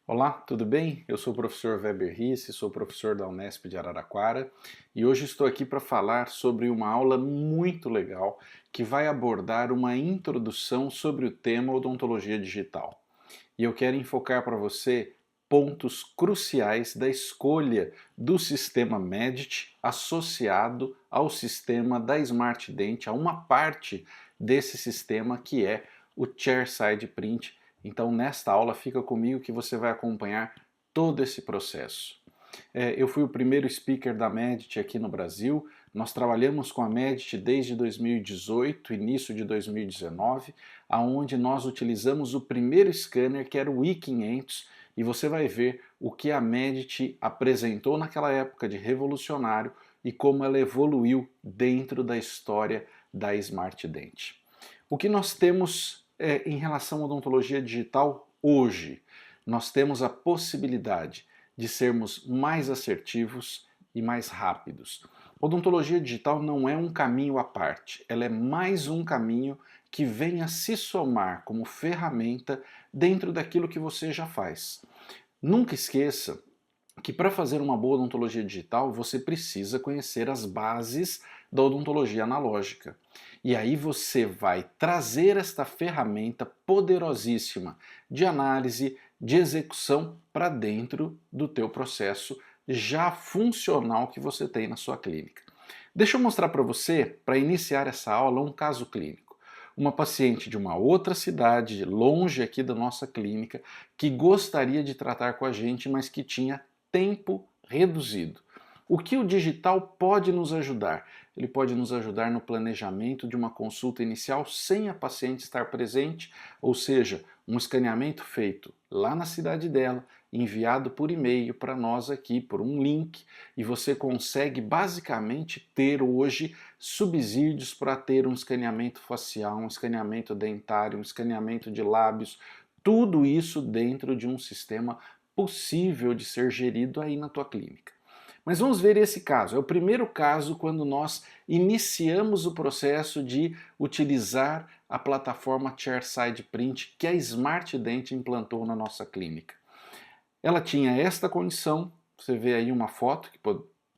Olá, tudo bem? Eu sou o professor Weber Risse, sou professor da Unesp de Araraquara e hoje estou aqui para falar sobre uma aula muito legal que vai abordar uma introdução sobre o tema odontologia digital. E eu quero enfocar para você pontos cruciais da escolha do sistema Medit associado ao sistema da Smart Dent, a uma parte desse sistema que é o Chairside Print. Então, nesta aula, fica comigo que você vai acompanhar todo esse processo. Eu fui o primeiro speaker da Medit aqui no Brasil. Nós trabalhamos com a Medit desde 2018, início de 2019, aonde nós utilizamos o primeiro scanner, que era o i500, e você vai ver o que a Medit apresentou naquela época de revolucionário e como ela evoluiu dentro da história da Smart Dent. O que nós temos em relação à odontologia digital hoje? Nós temos a possibilidade de sermos mais assertivos e mais rápidos. Odontologia digital não é um caminho à parte, ela é mais um caminho que vem a se somar como ferramenta dentro daquilo que você já faz. Nunca esqueça que para fazer uma boa odontologia digital você precisa conhecer as bases da odontologia analógica. E aí você vai trazer esta ferramenta poderosíssima de análise, de execução para dentro do teu processo já funcional que você tem na sua clínica. Deixa eu mostrar para você, para iniciar essa aula, um caso clínico. Uma paciente de uma outra cidade, longe aqui da nossa clínica, que gostaria de tratar com a gente, mas que tinha tempo reduzido. O que o digital pode nos ajudar? Ele pode nos ajudar no planejamento de uma consulta inicial sem a paciente estar presente, ou seja, um escaneamento feito lá na cidade dela, enviado por e-mail para nós aqui por um link, e você consegue basicamente ter hoje subsídios para ter um escaneamento facial, um escaneamento dentário, um escaneamento de lábios, tudo isso dentro de um sistema possível de ser gerido aí na tua clínica. Mas vamos ver esse caso. É o primeiro caso quando nós iniciamos o processo de utilizar a plataforma Chairside Print que a Smart Dent implantou na nossa clínica. Ela tinha esta condição, você vê aí uma foto que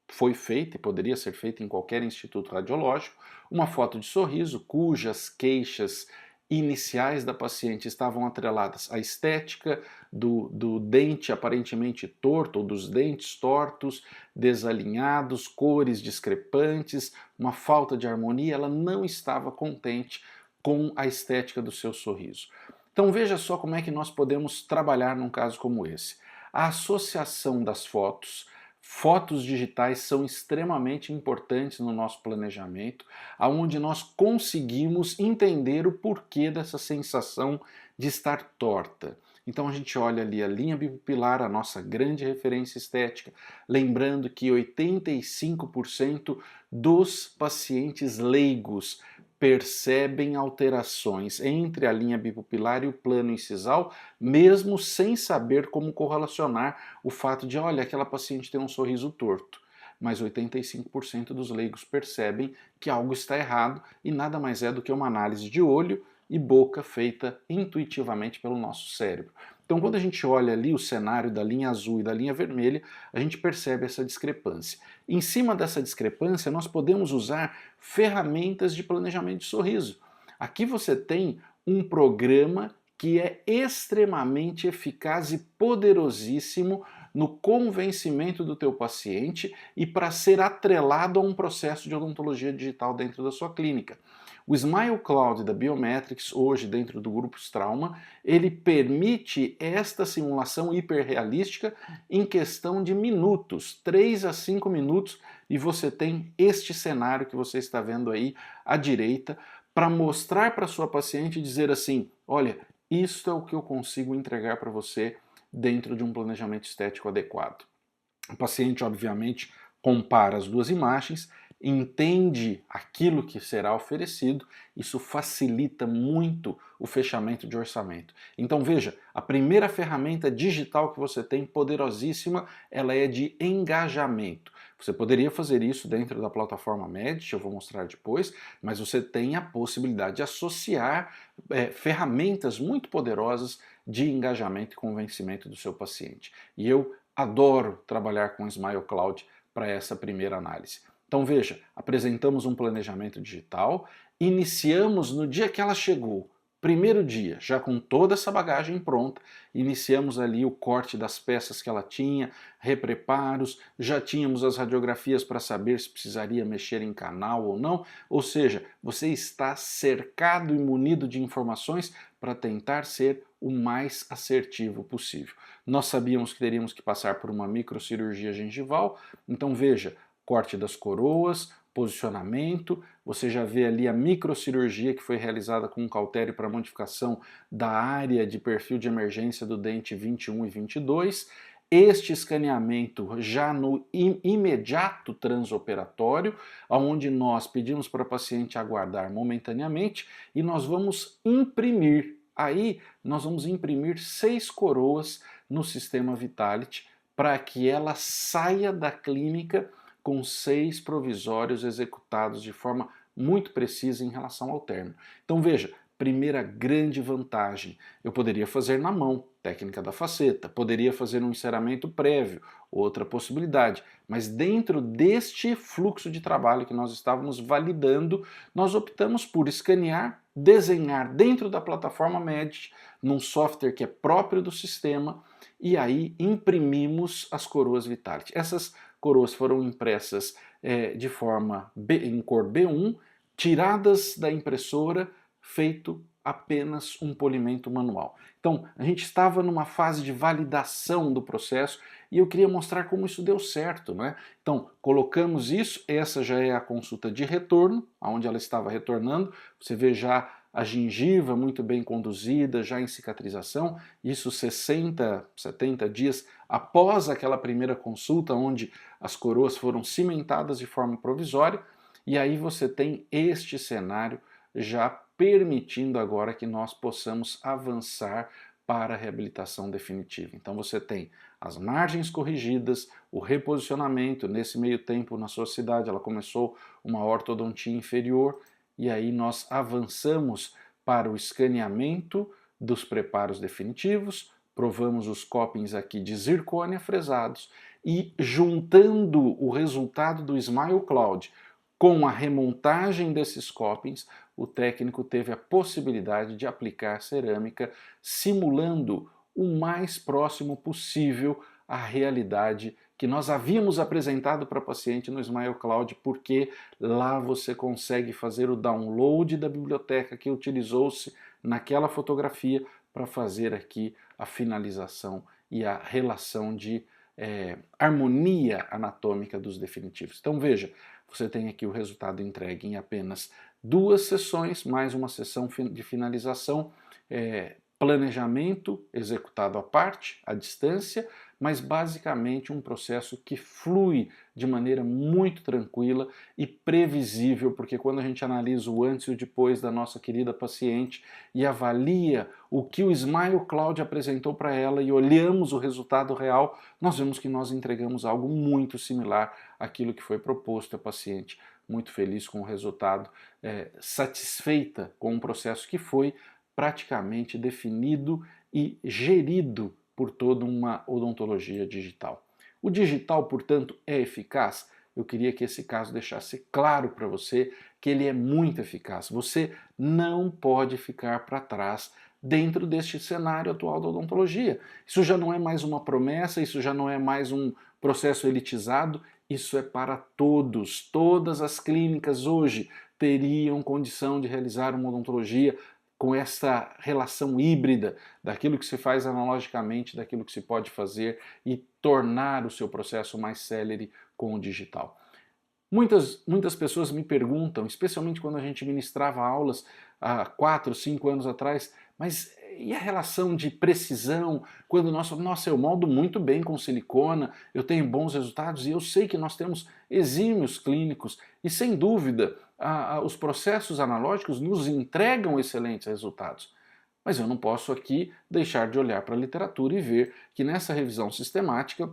foi feita e poderia ser feita em qualquer instituto radiológico, uma foto de sorriso cujas queixas iniciais da paciente estavam atreladas à estética do dente aparentemente torto ou dos dentes tortos, desalinhados, cores discrepantes, uma falta de harmonia, ela não estava contente com a estética do seu sorriso. Então veja só como é que nós podemos trabalhar num caso como esse. A associação das fotos, fotos digitais são extremamente importantes no nosso planejamento, aonde nós conseguimos entender o porquê dessa sensação de estar torta. Então a gente olha ali a linha bipupilar, a nossa grande referência estética, lembrando que 85% dos pacientes leigos percebem alterações entre a linha bipupilar e o plano incisal, mesmo sem saber como correlacionar o fato de, olha, aquela paciente tem um sorriso torto. Mas 85% dos leigos percebem que algo está errado e nada mais é do que uma análise de olho e boca feita intuitivamente pelo nosso cérebro. Então, quando a gente olha ali o cenário da linha azul e da linha vermelha, a gente percebe essa discrepância. Em cima dessa discrepância, nós podemos usar ferramentas de planejamento de sorriso. Aqui você tem um programa que é extremamente eficaz e poderosíssimo no convencimento do teu paciente e para ser atrelado a um processo de odontologia digital dentro da sua clínica. O Smile Cloud da Biometrics, hoje dentro do grupo Strauma, ele permite esta simulação hiperrealística em questão de minutos, 3 a 5 minutos, e você tem este cenário que você está vendo aí à direita, para mostrar para sua paciente e dizer assim, olha, isto é o que eu consigo entregar para você dentro de um planejamento estético adequado. O paciente, obviamente, compara as duas imagens, entende aquilo que será oferecido, isso facilita muito o fechamento de orçamento. Então veja, a primeira ferramenta digital que você tem, poderosíssima, ela é de engajamento. Você poderia fazer isso dentro da plataforma Medit, eu vou mostrar depois, mas você tem a possibilidade de associar ferramentas muito poderosas de engajamento e convencimento do seu paciente. E eu adoro trabalhar com Smile Cloud para essa primeira análise. Então veja, apresentamos um planejamento digital, iniciamos no dia que ela chegou, primeiro dia, já com toda essa bagagem pronta, iniciamos ali o corte das peças que ela tinha, repreparos, já tínhamos as radiografias para saber se precisaria mexer em canal ou não, ou seja, você está cercado e munido de informações para tentar ser o mais assertivo possível. Nós sabíamos que teríamos que passar por uma microcirurgia gengival, então veja, corte das coroas, posicionamento, você já vê ali a microcirurgia que foi realizada com um cautério para modificação da área de perfil de emergência do dente 21 e 22, este escaneamento já no imediato transoperatório, onde nós pedimos para o paciente aguardar momentaneamente e nós vamos imprimir. Aí nós vamos imprimir 6 coroas no sistema Vitality para que ela saia da clínica com 6 provisórios executados de forma muito precisa em relação ao término. Então veja, primeira grande vantagem, eu poderia fazer na mão, técnica da faceta, poderia fazer um enceramento prévio, outra possibilidade, mas dentro deste fluxo de trabalho que nós estávamos validando, nós optamos por escanear, desenhar dentro da plataforma Medit, num software que é próprio do sistema, e aí imprimimos as coroas Vitality. Essas coroas foram impressas de forma em cor B1, tiradas da impressora, feito apenas um polimento manual. Então, a gente estava numa fase de validação do processo e eu queria mostrar como isso deu certo, né? Então, colocamos isso, essa já é a consulta de retorno, onde ela estava retornando, você vê já a gengiva muito bem conduzida, já em cicatrização, isso 60, 70 dias após aquela primeira consulta, onde as coroas foram cimentadas de forma provisória, e aí você tem este cenário já permitindo agora que nós possamos avançar para a reabilitação definitiva. Então você tem as margens corrigidas, o reposicionamento, nesse meio tempo na sua cidade ela começou uma ortodontia inferior, e aí nós avançamos para o escaneamento dos preparos definitivos, provamos os copings aqui de zircônia fresados e juntando o resultado do Smile Cloud com a remontagem desses copings, o técnico teve a possibilidade de aplicar cerâmica simulando o mais próximo possível à realidade que nós havíamos apresentado para o paciente no Smile Cloud, porque lá você consegue fazer o download da biblioteca que utilizou-se naquela fotografia para fazer aqui a finalização e a relação de harmonia anatômica dos definitivos. Então veja, você tem aqui o resultado entregue em apenas 2 sessões, mais uma sessão de finalização, planejamento executado à parte, à distância, mas basicamente um processo que flui de maneira muito tranquila e previsível, porque quando a gente analisa o antes e o depois da nossa querida paciente e avalia o que o Smile Cloud apresentou para ela e olhamos o resultado real, nós vemos que nós entregamos algo muito similar àquilo que foi proposto à paciente. Muito feliz com o resultado, satisfeita com um processo que foi praticamente definido e gerido por toda uma odontologia digital. O digital, portanto, é eficaz? Eu queria que esse caso deixasse claro para você que ele é muito eficaz. Você não pode ficar para trás dentro deste cenário atual da odontologia. Isso já não é mais uma promessa, isso já não é mais um processo elitizado, isso é para todos. Todas as clínicas hoje teriam condição de realizar uma odontologia com essa relação híbrida daquilo que se faz analogicamente, daquilo que se pode fazer e tornar o seu processo mais célere com o digital. Muitas pessoas me perguntam, especialmente quando a gente ministrava aulas há 4, 5 anos atrás, mas e a relação de precisão, quando nossa, eu moldo muito bem com silicona, eu tenho bons resultados e eu sei que nós temos exímios clínicos e sem dúvida os processos analógicos nos entregam excelentes resultados. Mas eu não posso aqui deixar de olhar para a literatura e ver que nessa revisão sistemática,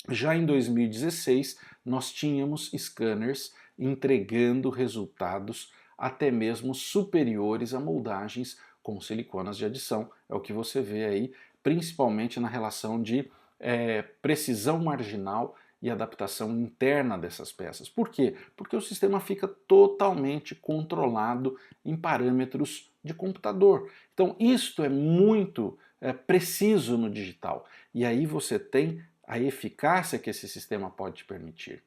já em 2016, nós tínhamos scanners entregando resultados até mesmo superiores a moldagens com siliconas de adição. É o que você vê aí, principalmente na relação de precisão marginal e adaptação interna dessas peças. Por quê? Porque o sistema fica totalmente controlado em parâmetros de computador. Então, isto é muito preciso no digital. E aí você tem a eficácia que esse sistema pode te permitir.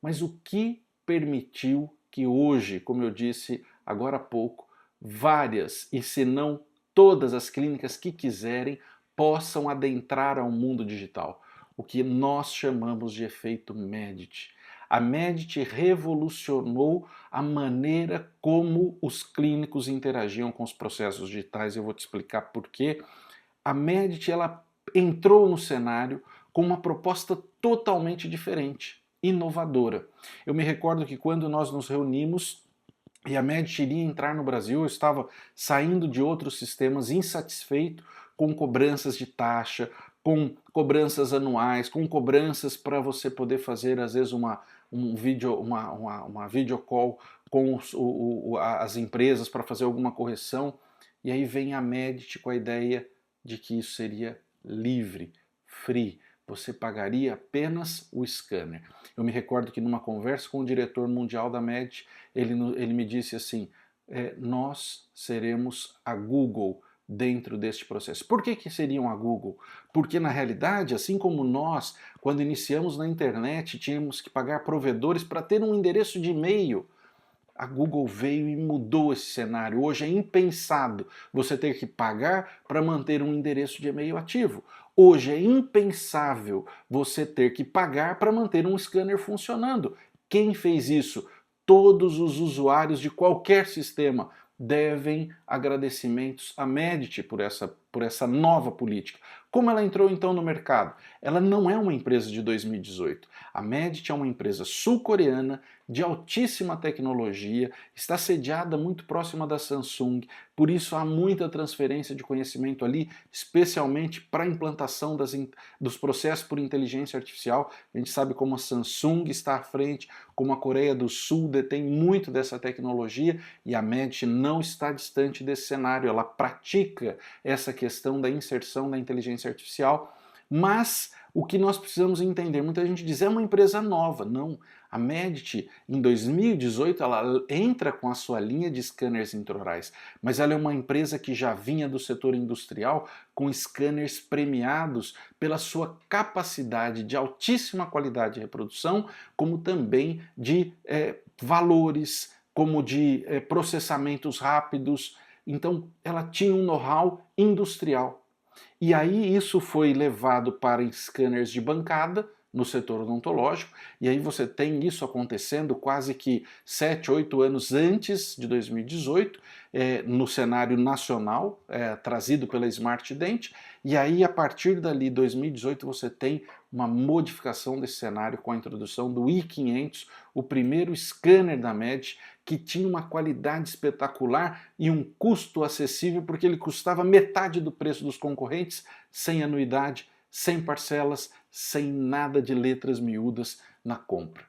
Mas o que permitiu que hoje, como eu disse agora há pouco, várias e se não todas as clínicas que quiserem possam adentrar ao mundo digital? O que nós chamamos de efeito Medit. A Medit revolucionou a maneira como os clínicos interagiam com os processos digitais. Eu vou te explicar por quê. A Medit ela entrou no cenário com uma proposta totalmente diferente, inovadora. Eu me recordo que quando nós nos reunimos e a Medit iria entrar no Brasil, eu estava saindo de outros sistemas insatisfeito com cobranças de taxa, com cobranças anuais, com cobranças para você poder fazer às vezes uma video call com as empresas para fazer alguma correção. E aí vem a Medit com a ideia de que isso seria livre, free. Você pagaria apenas o scanner. Eu me recordo que numa conversa com o diretor mundial da Medit, ele me disse assim, nós seremos a Google dentro deste processo. Por que seriam a Google? Porque na realidade, assim como nós, quando iniciamos na internet, tínhamos que pagar provedores para ter um endereço de e-mail, a Google veio e mudou esse cenário. Hoje é impensado você ter que pagar para manter um endereço de e-mail ativo. Hoje é impensável você ter que pagar para manter um scanner funcionando. Quem fez isso? Todos os usuários de qualquer sistema devem agradecimentos à Medit por essa nova política. Como ela entrou então no mercado? Ela não é uma empresa de 2018. A Medit é uma empresa sul-coreana de altíssima tecnologia, está sediada muito próxima da Samsung, por isso há muita transferência de conhecimento ali, especialmente para a implantação dos processos por inteligência artificial. A gente sabe como a Samsung está à frente, como a Coreia do Sul detém muito dessa tecnologia e a Medit não está distante desse cenário, ela pratica essa questão da inserção da inteligência artificial, mas o que nós precisamos entender, muita gente diz, é uma empresa nova. Não, a Medit em 2018 ela entra com a sua linha de scanners intraorais, mas ela é uma empresa que já vinha do setor industrial com scanners premiados pela sua capacidade de altíssima qualidade de reprodução, como também de valores, como de processamentos rápidos. Então ela tinha um know-how industrial. E aí isso foi levado para scanners de bancada no setor odontológico, e aí você tem isso acontecendo quase que 7, 8 anos antes de 2018, no cenário nacional, trazido pela Smart Dent, e aí a partir dali, 2018, você tem uma modificação desse cenário com a introdução do i500, o primeiro scanner da Medit, que tinha uma qualidade espetacular e um custo acessível, porque ele custava metade do preço dos concorrentes, sem anuidade, sem parcelas, sem nada de letras miúdas na compra.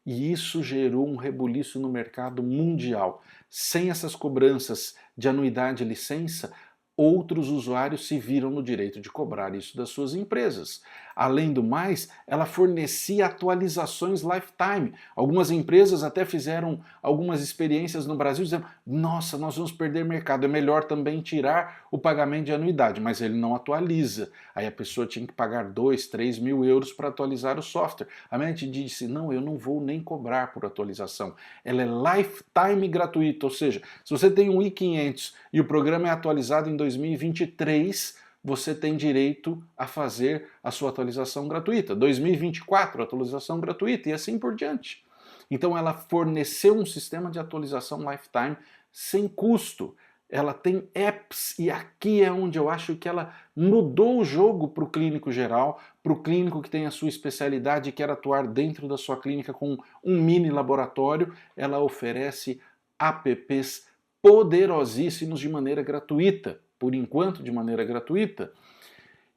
E isso gerou um rebuliço no mercado mundial. Sem essas cobranças de anuidade e licença, outros usuários se viram no direito de cobrar isso das suas empresas. Além do mais, ela fornecia atualizações lifetime. Algumas empresas até fizeram algumas experiências no Brasil dizendo, nossa, nós vamos perder mercado, é melhor também tirar o pagamento de anuidade, mas ele não atualiza. Aí a pessoa tinha que pagar 2, 3 mil euros para atualizar o software. A Medit disse, não, eu não vou nem cobrar por atualização. Ela é lifetime gratuita, ou seja, se você tem um i500 e o programa é atualizado em 2023, você tem direito a fazer a sua atualização gratuita. 2024, atualização gratuita e assim por diante. Então ela forneceu um sistema de atualização lifetime sem custo. Ela tem apps e aqui é onde eu acho que ela mudou o jogo para o clínico geral, para o clínico que tem a sua especialidade e quer atuar dentro da sua clínica com um mini laboratório. Ela oferece apps poderosíssimos de maneira gratuita, por enquanto de maneira gratuita,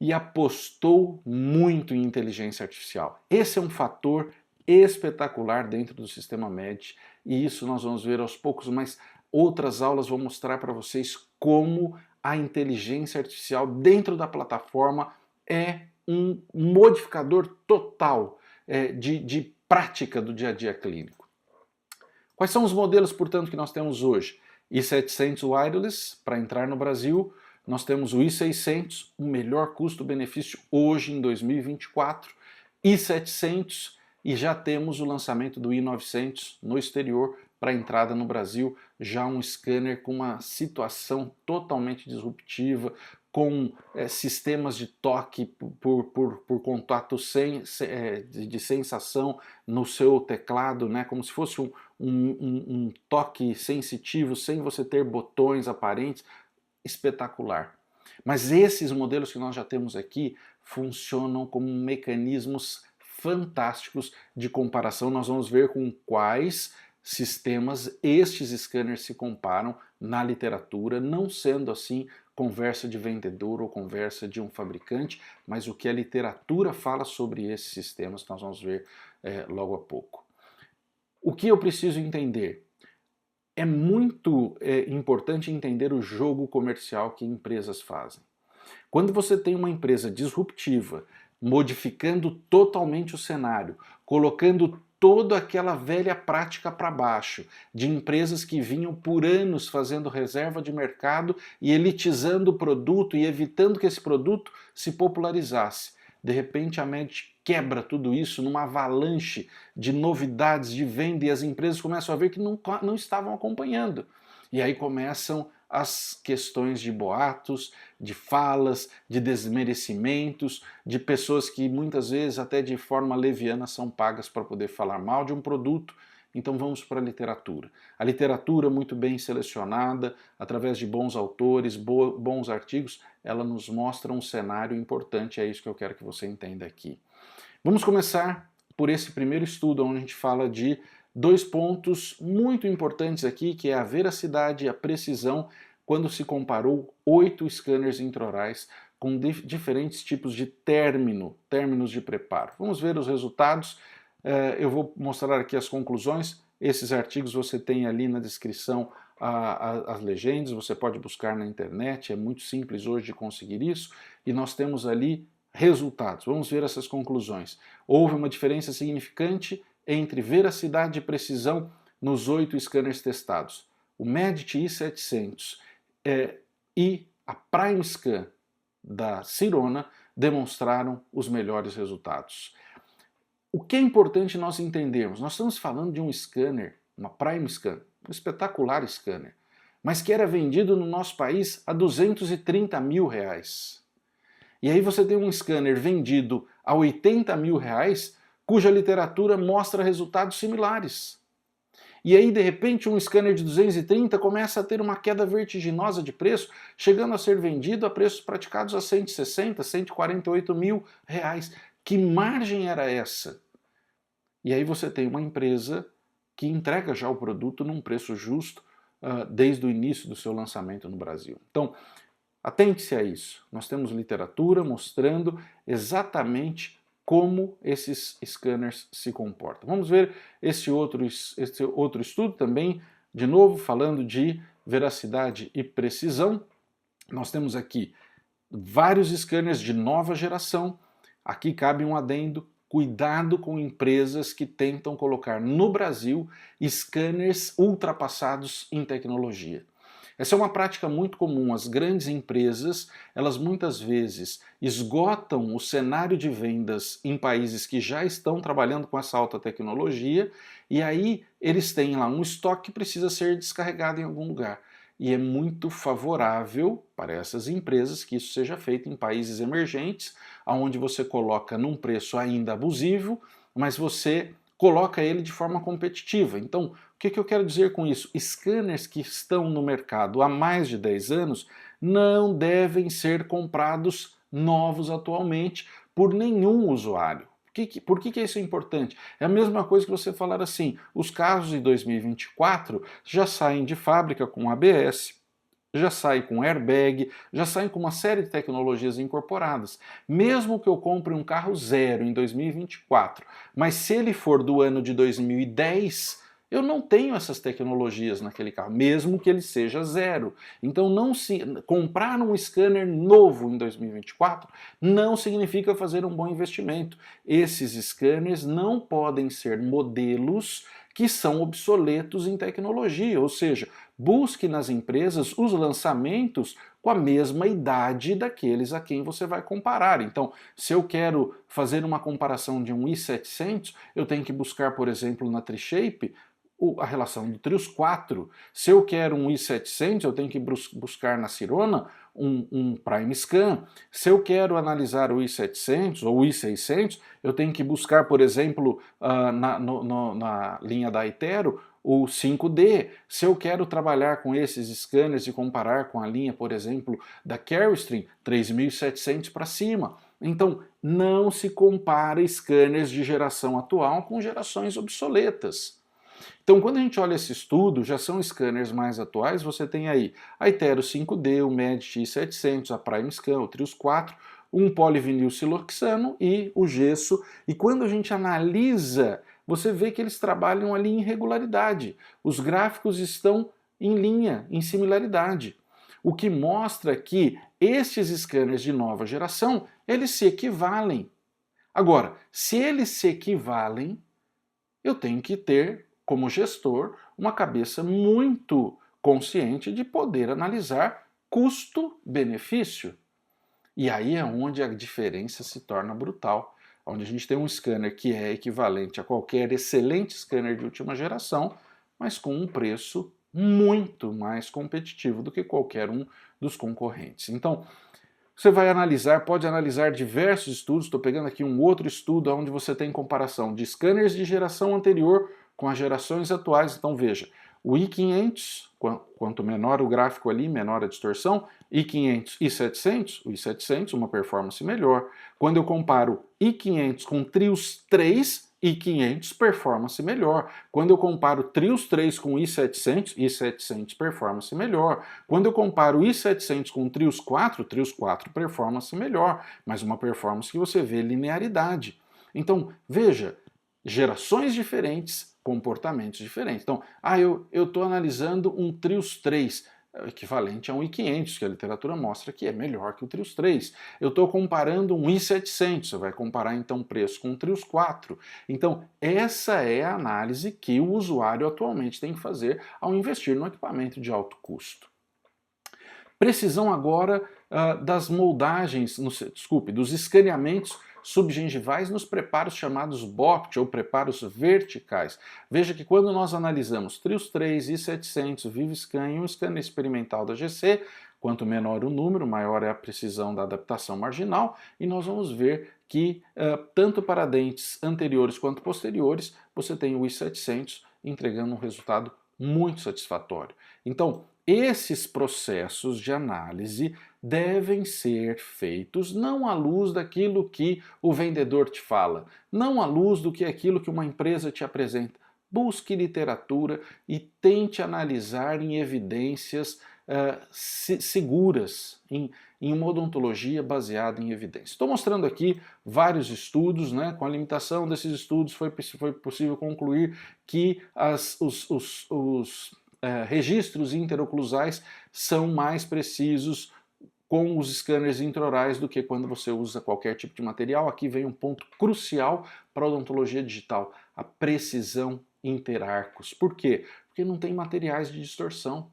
e apostou muito em inteligência artificial. Esse é um fator espetacular dentro do sistema Medit, e isso nós vamos ver aos poucos, mas outras aulas vão mostrar para vocês como a inteligência artificial dentro da plataforma é um modificador total de prática do dia a dia clínico. Quais são os modelos, portanto, que nós temos hoje? i700 Wireless, para entrar no Brasil, nós temos o i600, o melhor custo-benefício hoje em 2024, i700 e já temos o lançamento do i900 no exterior para entrada no Brasil, já um scanner com uma situação totalmente disruptiva, com sistemas de toque por contato de sensação no seu teclado, né, como se fosse um toque sensitivo, sem você ter botões aparentes, espetacular. Mas esses modelos que nós já temos aqui funcionam como mecanismos fantásticos de comparação. Nós vamos ver com quais sistemas estes scanners se comparam na literatura, não sendo assim conversa de vendedor ou conversa de um fabricante, mas o que a literatura fala sobre esses sistemas nós vamos ver logo a pouco. O que eu preciso entender? É muito importante entender o jogo comercial que empresas fazem. Quando você tem uma empresa disruptiva, modificando totalmente o cenário, colocando toda aquela velha prática para baixo, de empresas que vinham por anos fazendo reserva de mercado e elitizando o produto e evitando que esse produto se popularizasse. De repente a MED quebra tudo isso numa avalanche de novidades de venda e as empresas começam a ver que não estavam acompanhando. E aí começam as questões de boatos, de falas, de desmerecimentos, de pessoas que muitas vezes até de forma leviana são pagas para poder falar mal de um produto. Então vamos para a literatura. A literatura muito bem selecionada, através de bons autores, bons artigos, ela nos mostra um cenário importante, é isso que eu quero que você entenda aqui. Vamos começar por esse primeiro estudo, onde a gente fala de dois pontos muito importantes aqui, que é a veracidade e a precisão, quando se comparou 8 scanners intraorais com diferentes tipos de términos de preparo. Vamos ver os resultados. Eu vou mostrar aqui as conclusões. Esses artigos você tem ali na descrição as legendas, você pode buscar na internet, é muito simples hoje de conseguir isso, e nós temos ali resultados. Vamos ver essas conclusões. Houve uma diferença significante entre veracidade e precisão nos 8 scanners testados. O Medit i700 e a PrimeScan da Sirona demonstraram os melhores resultados. O que é importante nós entendermos? Nós estamos falando de um scanner, uma PrimeScan, um espetacular scanner, mas que era vendido no nosso país a R$230 mil. E aí você tem um scanner vendido a R$80 mil, cuja literatura mostra resultados similares. E aí, de repente, um scanner de 230 começa a ter uma queda vertiginosa de preço, chegando a ser vendido a preços praticados a 160, 148 mil reais. Que margem era essa? E aí você tem uma empresa que entrega já o produto num preço justo desde o início do seu lançamento no Brasil. Então, atente-se a isso. Nós temos literatura mostrando exatamente como esses scanners se comportam. Vamos ver esse outro estudo também, de novo, falando de veracidade e precisão. Nós temos aqui vários scanners de nova geração. Aqui cabe um adendo: cuidado com empresas que tentam colocar no Brasil scanners ultrapassados em tecnologia. Essa é uma prática muito comum. As grandes empresas, elas muitas vezes esgotam o cenário de vendas em países que já estão trabalhando com essa alta tecnologia, e aí eles têm lá um estoque que precisa ser descarregado em algum lugar. E é muito favorável para essas empresas que isso seja feito em países emergentes, onde você coloca num preço ainda abusivo, mas você coloca ele de forma competitiva. Então, o que eu quero dizer com isso? Scanners que estão no mercado há mais de 10 anos não devem ser comprados novos atualmente por nenhum usuário. Por que isso é importante? É a mesma coisa que você falar assim: os carros de 2024 já saem de fábrica com ABS, já saem com airbag, já saem com uma série de tecnologias incorporadas. Mesmo que eu compre um carro zero em 2024, mas se ele for do ano de 2010, Eu não tenho essas tecnologias naquele carro, mesmo que ele seja zero. Então, não se comprar um scanner novo em 2024 não significa fazer um bom investimento. Esses scanners não podem ser modelos que são obsoletos em tecnologia, ou seja, busque nas empresas os lançamentos com a mesma idade daqueles a quem você vai comparar. Então, se eu quero fazer uma comparação de um i700, eu tenho que buscar, por exemplo, na Trishape, a relação do Trios 4. Se eu quero um i700, eu tenho que buscar na Sirona um Prime Scan. Se eu quero analisar o i700 ou o i600, eu tenho que buscar, por exemplo, na linha da Itero, o 5D. Se eu quero trabalhar com esses scanners e comparar com a linha, por exemplo, da Carrystream, 3700 para cima. Então, não se compara scanners de geração atual com gerações obsoletas. Então, quando a gente olha esse estudo, já são scanners mais atuais, você tem aí a Itero 5D, o Medit i700, a Prime Scan, o Trios 4, um polivinil siloxano e o gesso. E quando a gente analisa, você vê que eles trabalham ali em regularidade. Os gráficos estão em linha, em similaridade. O que mostra que estes scanners de nova geração, eles se equivalem. Agora, se eles se equivalem, eu tenho que ter, como gestor, uma cabeça muito consciente de poder analisar custo-benefício. E aí é onde a diferença se torna brutal. Onde a gente tem um scanner que é equivalente a qualquer excelente scanner de última geração, mas com um preço muito mais competitivo do que qualquer um dos concorrentes. Então, você vai analisar, pode analisar diversos estudos, estou pegando aqui um outro estudo onde você tem comparação de scanners de geração anterior com as gerações atuais. Então veja, o i500, quanto menor o gráfico ali, menor a distorção, i500 e 700, o i700 uma performance melhor. Quando eu comparo i500 com Trios 3, i500 performance melhor. Quando eu comparo Trios 3 com i700, i700 performance melhor. Quando eu comparo o i700 com Trios 4 performance melhor, mas uma performance que você vê linearidade. Então, veja, gerações diferentes, comportamentos diferentes. Então, eu estou analisando um Trios 3, equivalente a um i500, que a literatura mostra que é melhor que o Trios 3. Eu estou comparando um i700, você vai comparar então preço com o Trios 4. Então, essa é a análise que o usuário atualmente tem que fazer ao investir no equipamento de alto custo. Precisão agora das moldagens, dos escaneamentos subgengivais nos preparos chamados BOPT, ou preparos verticais. Veja que quando nós analisamos Trios 3, i700, Viviscan e um scanner experimental da GC, quanto menor o número, maior é a precisão da adaptação marginal, e nós vamos ver que tanto para dentes anteriores quanto posteriores, você tem o i700 entregando um resultado muito satisfatório. Então, esses processos de análise devem ser feitos não à luz daquilo que o vendedor te fala, não à luz do que aquilo que uma empresa te apresenta. Busque literatura e tente analisar em evidências seguras, em uma odontologia baseada em evidência. Estou mostrando aqui vários estudos, né? Com a limitação desses estudos foi possível concluir que os registros interoclusais são mais precisos com os scanners intraorais do que quando você usa qualquer tipo de material. Aqui vem um ponto crucial para a odontologia digital, a precisão interarcos. Por quê? Porque não tem materiais de distorção.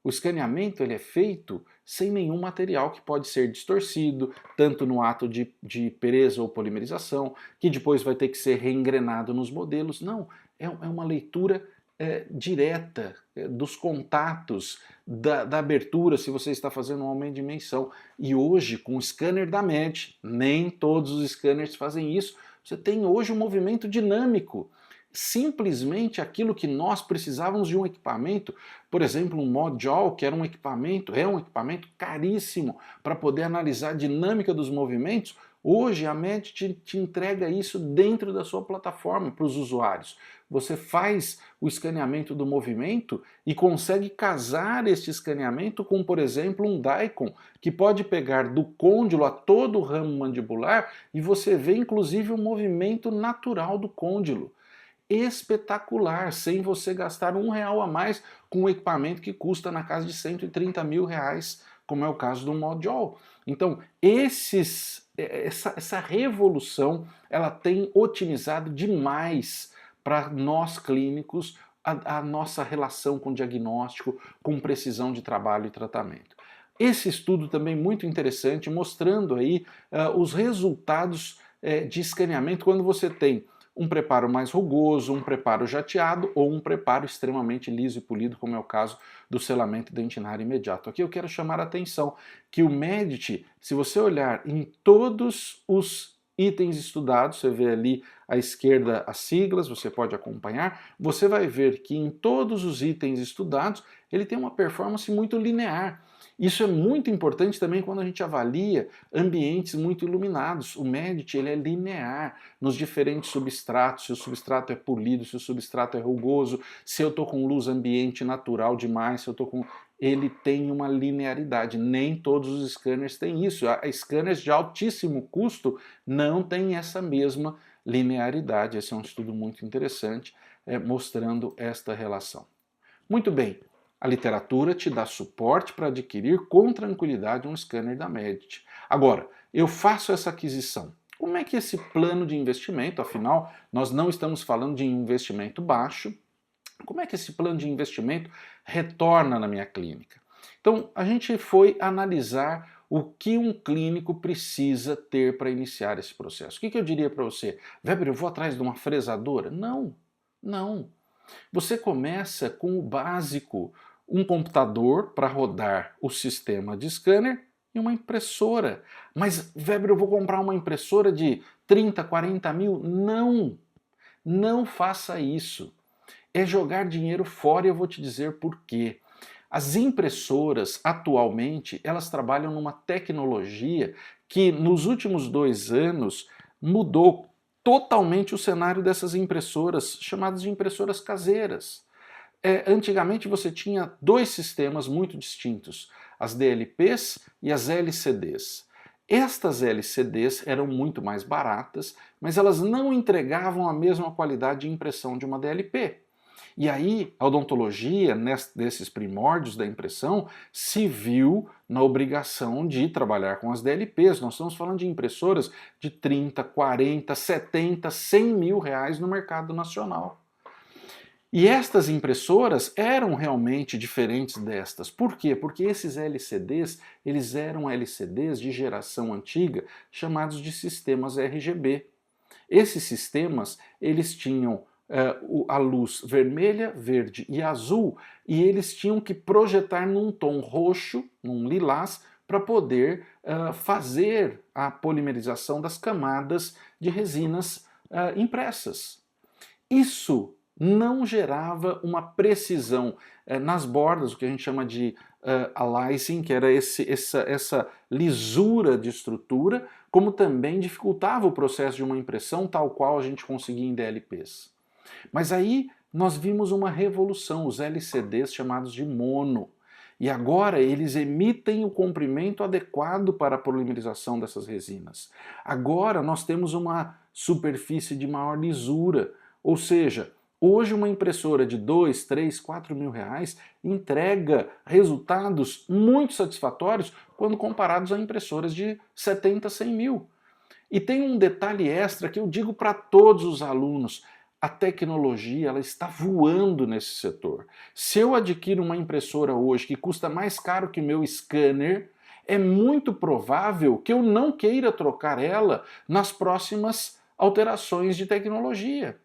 O escaneamento ele é feito sem nenhum material que pode ser distorcido, tanto no ato de pereza ou polimerização, que depois vai ter que ser reengrenado nos modelos. Não, é uma leitura direta dos contatos, da abertura, se você está fazendo um aumento de dimensão. E hoje, com o scanner da MED, nem todos os scanners fazem isso, você tem hoje um movimento dinâmico. Simplesmente aquilo que nós precisávamos de um equipamento, por exemplo, um ModJaw, que era um equipamento caríssimo para poder analisar a dinâmica dos movimentos. Hoje a MED te entrega isso dentro da sua plataforma para os usuários. Você faz o escaneamento do movimento e consegue casar este escaneamento com, por exemplo, um Daikon, que pode pegar do côndilo a todo o ramo mandibular e você vê inclusive o movimento natural do côndilo. espetacular, sem você gastar R$ 1 a mais com um equipamento que custa na casa de R$ 130 mil, como é o caso do Module. Então, essa revolução, ela tem otimizado demais para nós clínicos a nossa relação com diagnóstico, com precisão de trabalho e tratamento. Esse estudo também muito interessante, mostrando aí os resultados de escaneamento quando você tem um preparo mais rugoso, um preparo jateado ou um preparo extremamente liso e polido, como é o caso do selamento dentinário imediato. Aqui eu quero chamar a atenção que o Medit, se você olhar em todos os itens estudados, você vê ali à esquerda as siglas, você pode acompanhar, você vai ver que em todos os itens estudados ele tem uma performance muito linear. Isso é muito importante também quando a gente avalia ambientes muito iluminados. O Medit ele é linear nos diferentes substratos, se o substrato é polido, se o substrato é rugoso, se eu estou com luz ambiente natural demais, se eu estou com... Ele tem uma linearidade, nem todos os scanners têm isso. Scanners de altíssimo custo não têm essa mesma linearidade. Esse é um estudo muito interessante, mostrando esta relação. Muito bem. A literatura te dá suporte para adquirir com tranquilidade um scanner da Medit. Agora, eu faço essa aquisição. Como é que esse plano de investimento, afinal, nós não estamos falando de investimento baixo, como é que esse plano de investimento retorna na minha clínica? Então, a gente foi analisar o que um clínico precisa ter para iniciar esse processo. O que eu diria para você? Weber, eu vou atrás de uma fresadora? Não, não. Você começa com o básico, um computador para rodar o sistema de scanner e uma impressora. Mas, Weber, eu vou comprar uma impressora de 30, 40 mil? Não! Não faça isso. É jogar dinheiro fora e eu vou te dizer por quê. As impressoras, atualmente, elas trabalham numa tecnologia que nos últimos 2 anos mudou totalmente o cenário dessas impressoras, chamadas de impressoras caseiras. Antigamente você tinha 2 sistemas muito distintos, as DLPs e as LCDs. Estas LCDs eram muito mais baratas, mas elas não entregavam a mesma qualidade de impressão de uma DLP. E aí, a odontologia, nesses primórdios da impressão, se viu na obrigação de trabalhar com as DLPs. Nós estamos falando de impressoras de 30, 40, 70, 100 mil reais no mercado nacional. E estas impressoras eram realmente diferentes destas. Por quê? Porque esses LCDs, eles eram LCDs de geração antiga, chamados de sistemas RGB. Esses sistemas, eles tinham a luz vermelha, verde e azul, e eles tinham que projetar num tom roxo, num lilás, para poder fazer a polimerização das camadas de resinas impressas. Isso não gerava uma precisão nas bordas, o que a gente chama de aliasing, que era essa lisura de estrutura, como também dificultava o processo de uma impressão tal qual a gente conseguia em DLPs. Mas aí nós vimos uma revolução, os LCDs chamados de mono. E agora eles emitem o comprimento adequado para a polimerização dessas resinas. Agora nós temos uma superfície de maior lisura, ou seja, hoje uma impressora de 2, 3, 4 mil reais entrega resultados muito satisfatórios quando comparados a impressoras de 70, 100 mil. E tem um detalhe extra que eu digo para todos os alunos: a tecnologia ela está voando nesse setor. Se eu adquiro uma impressora hoje que custa mais caro que o meu scanner, é muito provável que eu não queira trocar ela nas próximas alterações de tecnologia.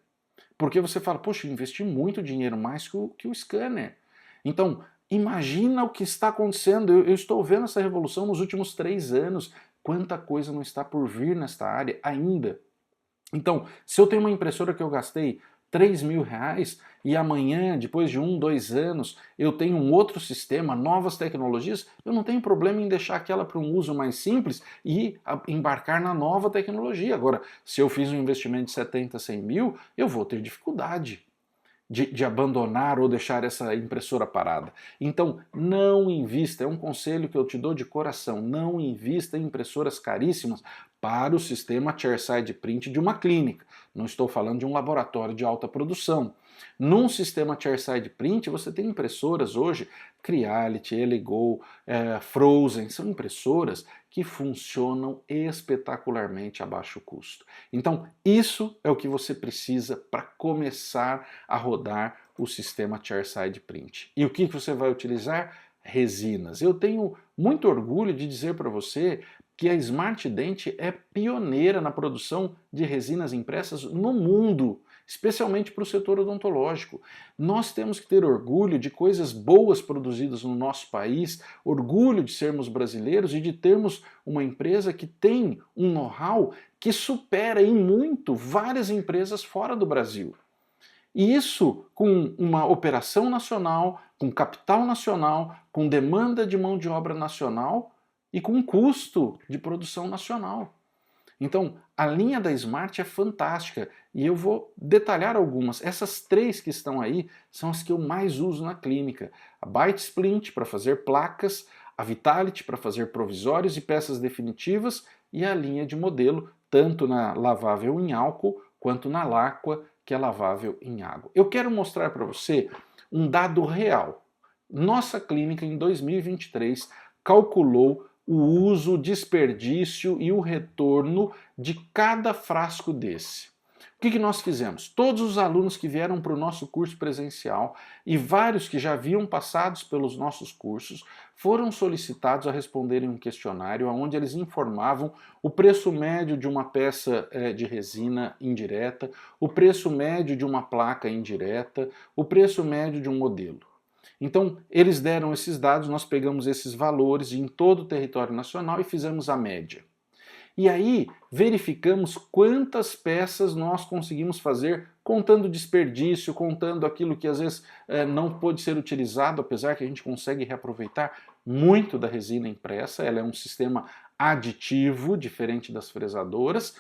Porque você fala, poxa, eu investi muito dinheiro mais que o scanner. Então, imagina o que está acontecendo. Eu estou vendo essa revolução nos últimos 3 anos. Quanta coisa não está por vir nesta área ainda. Então, se eu tenho uma impressora que eu gastei 3 mil reais e amanhã, depois de 1, 2 anos, eu tenho um outro sistema, novas tecnologias, eu não tenho problema em deixar aquela para um uso mais simples e embarcar na nova tecnologia. Agora, se eu fiz um investimento de 70, 100 mil, eu vou ter dificuldade. de abandonar ou deixar essa impressora parada. Então, não invista, é um conselho que eu te dou de coração, não invista em impressoras caríssimas para o sistema chairside print de uma clínica. Não estou falando de um laboratório de alta produção. Num sistema chairside print, você tem impressoras hoje, Creality, Elegoo, Frozen, são impressoras que funcionam espetacularmente a baixo custo. Então, isso é o que você precisa para começar a rodar o sistema chairside print. E o que você vai utilizar? Resinas. Eu tenho muito orgulho de dizer para você que a Smart Dent é pioneira na produção de resinas impressas no mundo, especialmente para o setor odontológico. Nós temos que ter orgulho de coisas boas produzidas no nosso país, orgulho de sermos brasileiros e de termos uma empresa que tem um know-how que supera em muito várias empresas fora do Brasil. E isso com uma operação nacional, com capital nacional, com demanda de mão de obra nacional e com custo de produção nacional. Então, a linha da Smart é fantástica e eu vou detalhar algumas. Essas três que estão aí são as que eu mais uso na clínica. A Bite Splint para fazer placas, a Vitality para fazer provisórios e peças definitivas e a linha de modelo, tanto na lavável em álcool quanto na Laqua, que é lavável em água. Eu quero mostrar para você um dado real. Nossa clínica em 2023 calculou o uso, o desperdício e o retorno de cada frasco desse. O que nós fizemos? Todos os alunos que vieram para o nosso curso presencial e vários que já haviam passado pelos nossos cursos foram solicitados a responderem um questionário onde eles informavam o preço médio de uma peça de resina indireta, o preço médio de uma placa indireta, o preço médio de um modelo. Então, eles deram esses dados, nós pegamos esses valores em todo o território nacional e fizemos a média. E aí, verificamos quantas peças nós conseguimos fazer, contando desperdício, contando aquilo que às vezes não pôde ser utilizado, apesar que a gente consegue reaproveitar muito da resina impressa, ela é um sistema aditivo, diferente das fresadoras,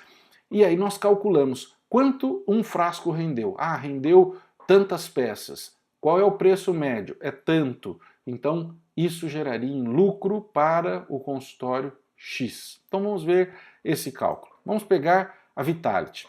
e aí nós calculamos quanto um frasco rendeu. Ah, rendeu tantas peças. Qual é o preço médio? É tanto. Então, isso geraria em lucro para o consultório X. Então, vamos ver esse cálculo. Vamos pegar a Vitality.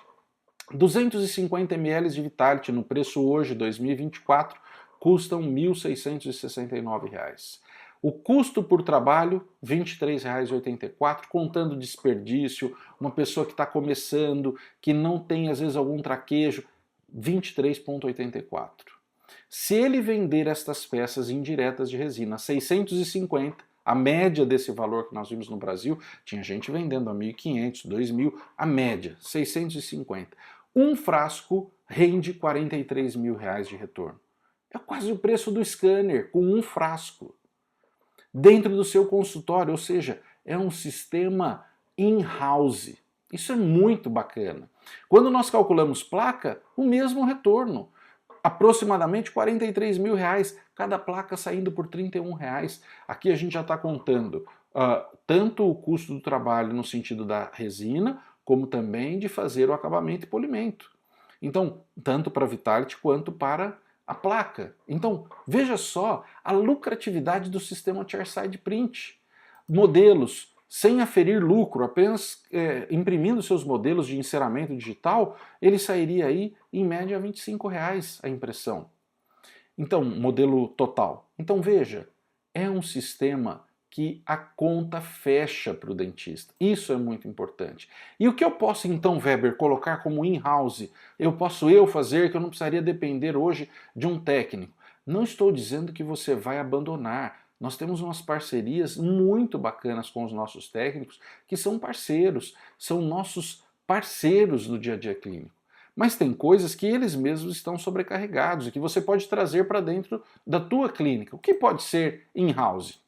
250 ml de Vitality no preço hoje, 2024, custam R$ 1.669. O custo por trabalho, R$ 23,84, contando desperdício, uma pessoa que está começando, que não tem às vezes algum traquejo, R$ 23,84. Se ele vender estas peças indiretas de resina a 650, a média desse valor que nós vimos no Brasil, tinha gente vendendo a 1.500, 2.000, a média, 650. Um frasco rende R$ 43 mil de retorno. É quase o preço do scanner com um frasco. Dentro do seu consultório, ou seja, é um sistema in-house. Isso é muito bacana. Quando nós calculamos placa, o mesmo retorno. Aproximadamente R$ 43 mil, cada placa saindo por R$ 31. Aqui a gente já está contando tanto o custo do trabalho no sentido da resina, como também de fazer o acabamento e polimento. Então, tanto para a Vitality quanto para a placa. Então, veja só a lucratividade do sistema chairside print. Modelos sem aferir lucro, apenas imprimindo seus modelos de enceramento digital, ele sairia aí em média R$ 25 a impressão. Então, modelo total. Então veja, é um sistema que a conta fecha para o dentista. Isso é muito importante. E o que eu posso então, Weber, colocar como in-house? Eu posso fazer, que eu não precisaria depender hoje de um técnico. Não estou dizendo que você vai abandonar. Nós temos umas parcerias muito bacanas com os nossos técnicos, que são parceiros, são nossos parceiros no dia a dia clínico. Mas tem coisas que eles mesmos estão sobrecarregados e que você pode trazer para dentro da tua clínica. O que pode ser in-house?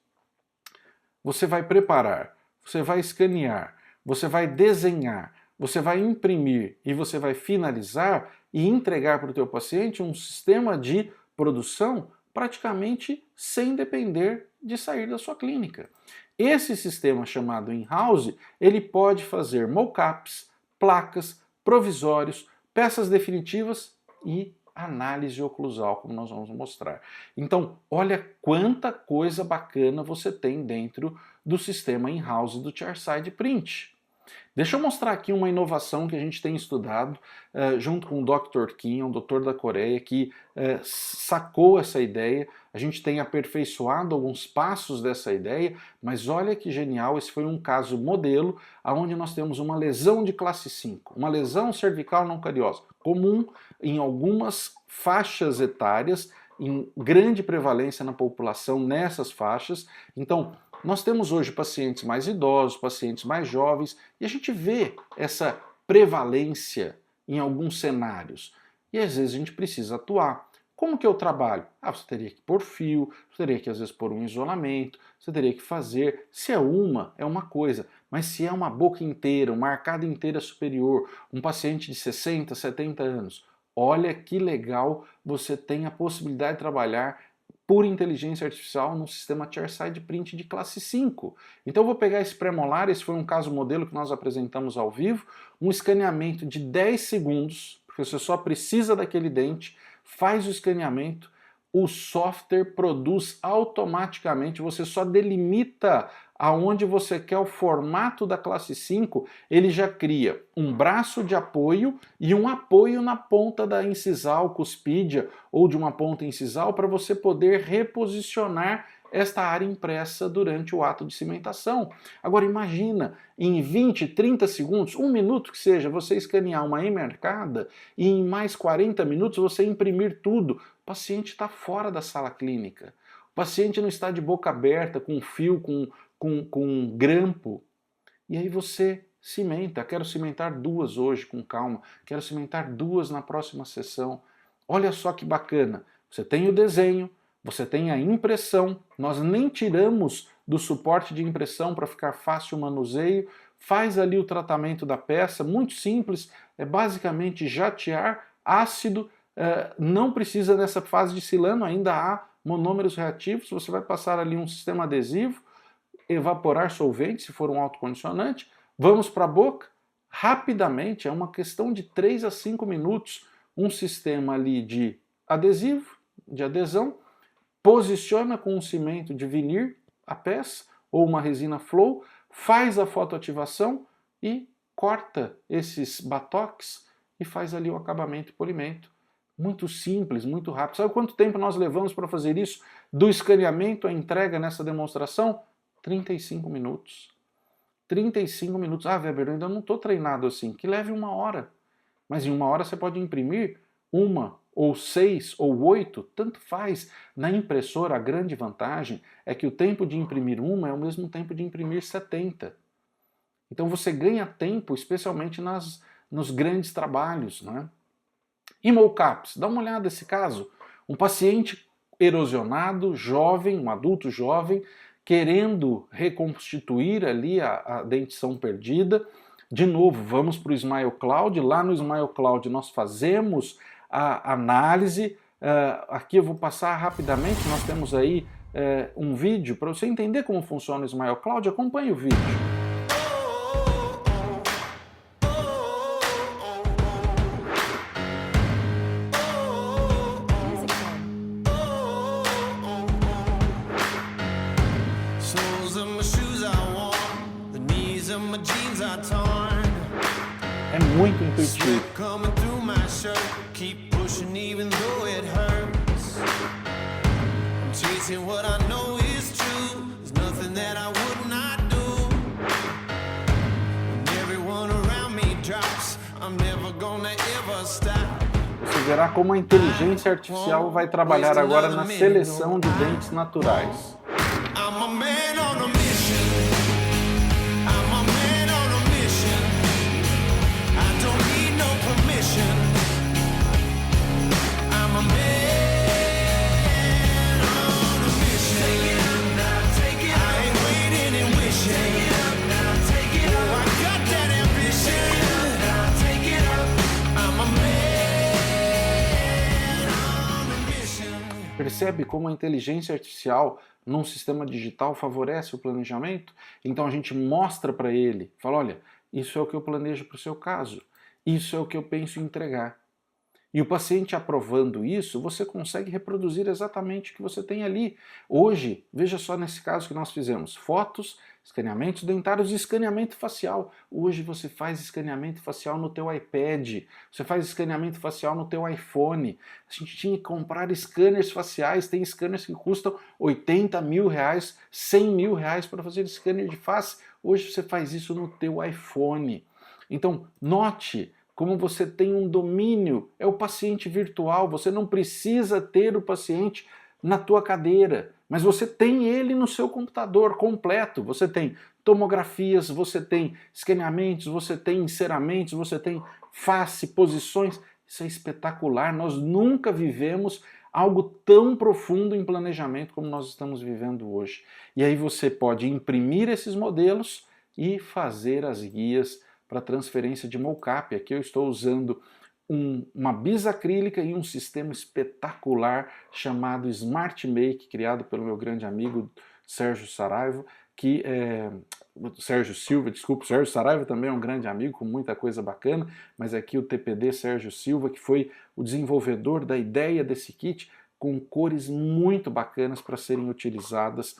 Você vai preparar, você vai escanear, você vai desenhar, você vai imprimir e você vai finalizar e entregar para o teu paciente um sistema de produção praticamente sem depender de sair da sua clínica. Esse sistema chamado in-house, ele pode fazer mockups, placas, provisórios, peças definitivas e análise oclusal, como nós vamos mostrar. Então, olha quanta coisa bacana você tem dentro do sistema in-house do Chairside Print. Deixa eu mostrar aqui uma inovação que a gente tem estudado junto com o Dr. Kim, um doutor da Coreia, que sacou essa ideia. A gente tem aperfeiçoado alguns passos dessa ideia, mas olha que genial, esse foi um caso modelo, onde nós temos uma lesão de classe 5, uma lesão cervical não cariosa, comum em algumas faixas etárias, em grande prevalência na população nessas faixas. Então, nós temos hoje pacientes mais idosos, pacientes mais jovens, e a gente vê essa prevalência em alguns cenários. E às vezes a gente precisa atuar. Como que eu trabalho? Você teria que pôr fio, você teria que às vezes pôr um isolamento, você teria que fazer. Se é uma coisa, mas se é uma boca inteira, uma arcada inteira superior, um paciente de 60, 70 anos, olha que legal, você tem a possibilidade de trabalhar por inteligência artificial no sistema Chairside Print de classe 5. Então eu vou pegar esse premolar, esse foi um caso modelo que nós apresentamos ao vivo, um escaneamento de 10 segundos, porque você só precisa daquele dente, faz o escaneamento, o software produz automaticamente, você só delimita aonde você quer o formato da classe 5, ele já cria um braço de apoio e um apoio na ponta da incisal cuspídea ou de uma ponta incisal para você poder reposicionar esta área impressa durante o ato de cimentação. Agora imagina, em 20, 30 segundos, 1 minuto que seja, você escanear uma emercada e em mais 40 minutos você imprimir tudo. O paciente está fora da sala clínica. O paciente não está de boca aberta, com fio, com grampo. E aí você cimenta. Quero cimentar 2 hoje com calma. Quero cimentar 2 na próxima sessão. Olha só que bacana. Você tem o desenho, você tem a impressão. Nós nem tiramos do suporte de impressão para ficar fácil o manuseio. Faz ali o tratamento da peça, muito simples. É basicamente jatear ácido. Não precisa nessa fase de silano, ainda há monômeros reativos. Você vai passar ali um sistema adesivo, evaporar solvente, se for um autocondicionante, vamos para a boca, rapidamente, é uma questão de 3 a 5 minutos, um sistema ali de adesivo, de adesão, posiciona com um cimento de vinir a peça, ou uma resina flow, faz a fotoativação e corta esses batoques e faz ali o acabamento e polimento. Muito simples, muito rápido. Sabe quanto tempo nós levamos para fazer isso? Do escaneamento à entrega nessa demonstração? 35 minutos. 35 minutos. Weber, eu ainda não estou treinado assim. Que leve 1 hora. Mas em 1 hora você pode imprimir 1, ou 6, ou 8, tanto faz. Na impressora, a grande vantagem é que o tempo de imprimir 1 é o mesmo tempo de imprimir 70. Então você ganha tempo, especialmente nos grandes trabalhos, né? Hemocaps, dá uma olhada nesse caso. Um paciente erosionado, jovem, um adulto jovem, querendo reconstituir ali a dentição perdida. De novo, vamos para o Smile Cloud. Lá no Smile Cloud nós fazemos a análise. Aqui eu vou passar rapidamente, nós temos aí um vídeo para você entender como funciona o Smile Cloud. Acompanhe o vídeo. É muito intuitivo. Você verá como a inteligência artificial vai trabalhar agora na seleção de dentes naturais. Percebe como a inteligência artificial num sistema digital favorece o planejamento? Então a gente mostra para ele, fala, olha, isso é o que eu planejo para o seu caso, isso é o que eu penso em entregar. E o paciente aprovando isso, você consegue reproduzir exatamente o que você tem ali. Hoje, veja só nesse caso que nós fizemos, fotos, escaneamentos dentários e escaneamento facial. Hoje você faz escaneamento facial no teu iPad, você faz escaneamento facial no teu iPhone. A gente tinha que comprar scanners faciais, tem scanners que custam 80 mil reais, 100 mil reais para fazer scanner de face. Hoje você faz isso no teu iPhone. Então, note como você tem um domínio, é o paciente virtual, você não precisa ter o paciente na tua cadeira, mas você tem ele no seu computador completo, você tem tomografias, você tem escaneamentos, você tem enceramentos, você tem face, posições, isso é espetacular, nós nunca vivemos algo tão profundo em planejamento como nós estamos vivendo hoje. E aí você pode imprimir esses modelos e fazer as guias para transferência de mocap. Aqui eu estou usando uma bisacrílica e um sistema espetacular chamado Smart Make, criado pelo meu grande amigo Sérgio Saraiva, Sérgio Silva, desculpa, Sérgio Saraiva também é um grande amigo com muita coisa bacana, mas aqui o TPD Sérgio Silva, que foi o desenvolvedor da ideia desse kit, com cores muito bacanas para serem utilizadas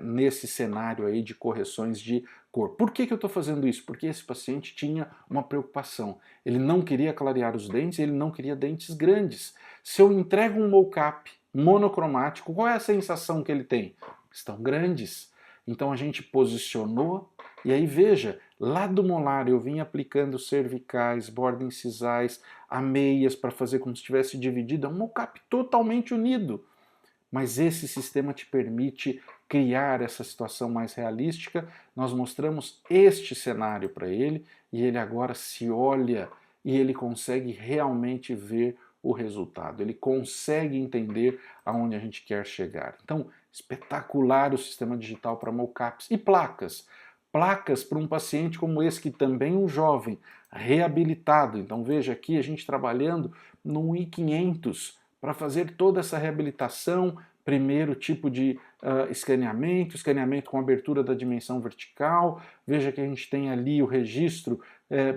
nesse cenário aí de correções de cor. Por que eu estou fazendo isso? Porque esse paciente tinha uma preocupação. Ele não queria clarear os dentes, ele não queria dentes grandes. Se eu entrego um mocap monocromático, qual é a sensação que ele tem? Estão grandes. Então a gente posicionou, e aí veja, lá do molar eu vim aplicando cervicais, borda incisais, ameias para fazer como se estivesse dividido, é um mocap totalmente unido. Mas esse sistema te permite criar essa situação mais realística. Nós mostramos este cenário para ele e ele agora se olha e ele consegue realmente ver o resultado. Ele consegue entender aonde a gente quer chegar. Então, espetacular o sistema digital para mocaps e placas. Placas para um paciente como esse, que também é um jovem, reabilitado. Então veja aqui a gente trabalhando no i500 para fazer toda essa reabilitação. Primeiro tipo de escaneamento com abertura da dimensão vertical. Veja que a gente tem ali o registro.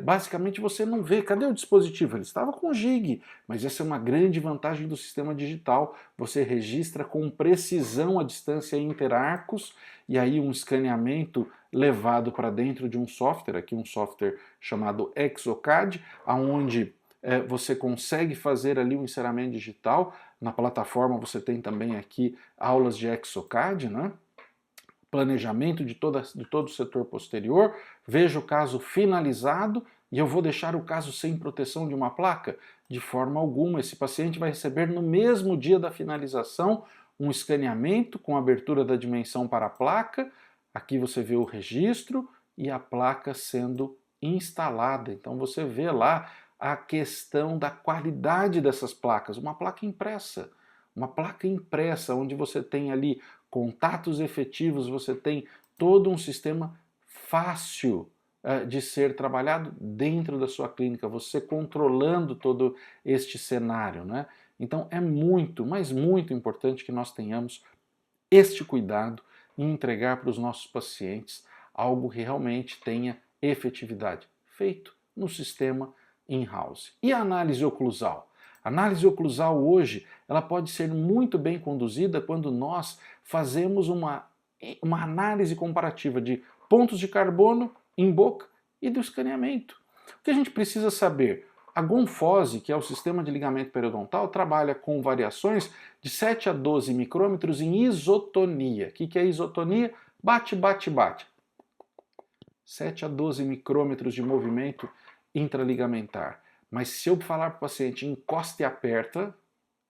Basicamente você não vê, cadê o dispositivo? Ele estava com gig, mas essa é uma grande vantagem do sistema digital. Você registra com precisão a distância interarcos e aí um escaneamento levado para dentro de um software, aqui um software chamado Exocad, onde você consegue fazer ali um enceramento digital. Na plataforma você tem também aqui aulas de Exocad, né? Planejamento de todo o setor posterior. Veja o caso finalizado e eu vou deixar o caso sem proteção de uma placa? De forma alguma. Esse paciente vai receber no mesmo dia da finalização um escaneamento com abertura da dimensão para a placa. Aqui você vê o registro e a placa sendo instalada. Então você vê lá a questão da qualidade dessas placas. Uma placa impressa onde você tem ali contatos efetivos, você tem todo um sistema fácil de ser trabalhado dentro da sua clínica, você controlando todo este cenário, né? Então é muito, mas muito importante que nós tenhamos este cuidado em entregar para os nossos pacientes algo que realmente tenha efetividade, feito no sistema in-house. E a análise oclusal? A análise oclusal hoje ela pode ser muito bem conduzida quando nós fazemos uma análise comparativa de pontos de carbono em boca e do escaneamento. O que a gente precisa saber? A gonfose, que é o sistema de ligamento periodontal, trabalha com variações de 7 a 12 micrômetros em isotonia. O que é isotonia? Bate, bate, bate. 7 a 12 micrômetros de movimento intraligamentar. Mas se eu falar para o paciente encosta e aperta,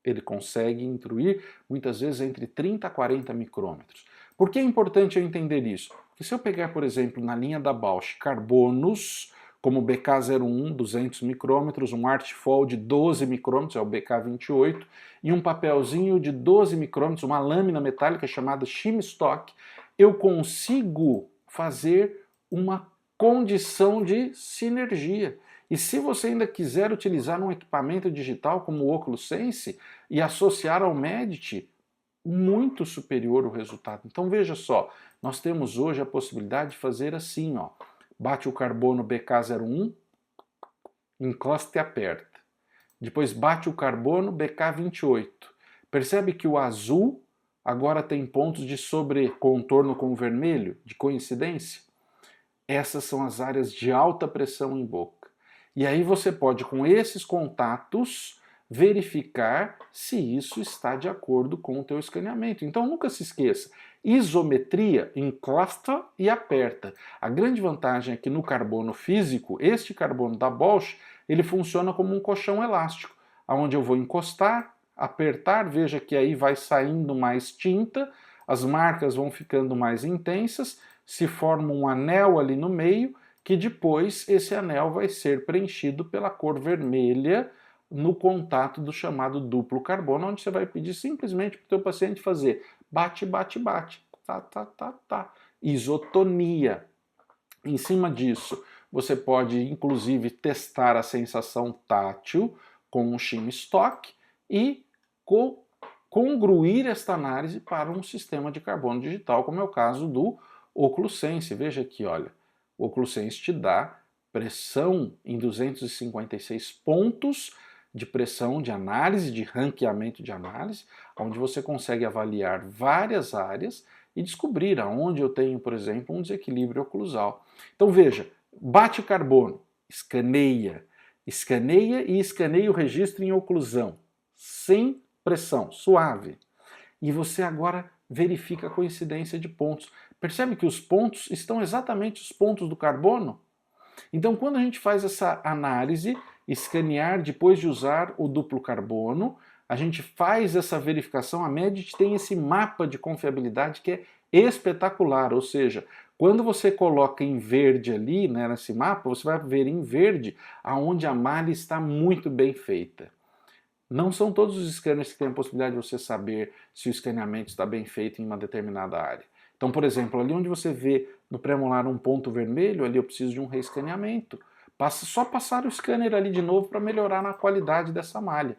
ele consegue intruir muitas vezes entre 30 a 40 micrômetros. Por que é importante eu entender isso? Porque se eu pegar, por exemplo, na linha da Bausch, carbonos, como o BK01, 200 micrômetros, um Artfol de 12 micrômetros, é o BK28, e um papelzinho de 12 micrômetros, uma lâmina metálica chamada shimstock, eu consigo fazer uma condição de sinergia. E se você ainda quiser utilizar um equipamento digital como o Oculus Sense e associar ao Medit, muito superior o resultado. Então veja só, nós temos hoje a possibilidade de fazer assim, ó. Bate o carbono BK01, encosta e aperta. depois bate o carbono, BK28. Percebe que o azul agora tem pontos de sobrecontorno com o vermelho, de coincidência? Essas são as áreas de alta pressão em boca. E aí você pode, com esses contatos, verificar se isso está de acordo com o teu escaneamento. Então nunca se esqueça, isometria encosta e aperta. A grande vantagem é que no carbono físico, este carbono da Bosch, ele funciona como um colchão elástico, onde eu vou encostar, apertar, veja que aí vai saindo mais tinta, as marcas vão ficando mais intensas, se forma um anel ali no meio, que depois esse anel vai ser preenchido pela cor vermelha no contato do chamado duplo carbono, onde você vai pedir simplesmente para o teu paciente fazer bate, bate, bate, tá, tá, tá, tá. Isotonia. Em cima disso, você pode inclusive testar a sensação tátil com um shim stock e congruir esta análise para um sistema de carbono digital, como é o caso do OcluSense. Veja aqui, olha, o OcluSense te dá pressão em 256 pontos de pressão de análise, de ranqueamento de análise, onde você consegue avaliar várias áreas e descobrir aonde eu tenho, por exemplo, um desequilíbrio oclusal. Então veja, bate carbono, escaneia e escaneia o registro em oclusão, sem pressão, suave. E você agora verifica a coincidência de pontos. Percebe que os pontos estão exatamente os pontos do carbono? Então, quando a gente faz essa análise, escanear depois de usar o duplo carbono, a gente faz essa verificação, a Medit tem esse mapa de confiabilidade que é espetacular, ou seja, quando você coloca em verde ali, né, nesse mapa, você vai ver em verde aonde a malha está muito bem feita. Não são todos os scanners que têm a possibilidade de você saber se o escaneamento está bem feito em uma determinada área. Então, por exemplo, ali onde você vê no premolar um ponto vermelho, ali eu preciso de um reescaneamento. Só passar o scanner ali de novo para melhorar na qualidade dessa malha.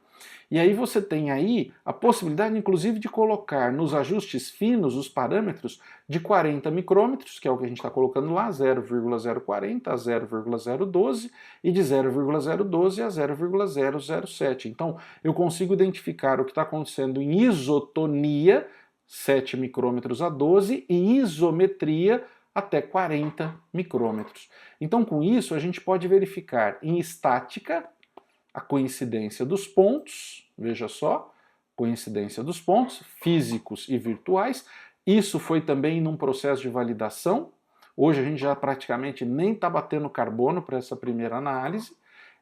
E aí você tem aí a possibilidade, inclusive, de colocar nos ajustes finos os parâmetros de 40 micrômetros, que é o que a gente está colocando lá, 0,040 a 0,012 e de 0,012 a 0,007. Então, eu consigo identificar o que está acontecendo em isotonia, 7 micrômetros a 12, e isometria, até 40 micrômetros. Então, com isso, a gente pode verificar em estática a coincidência dos pontos, veja só, coincidência dos pontos físicos e virtuais. Isso foi também num processo de validação. Hoje a gente já praticamente nem está batendo carbono para essa primeira análise.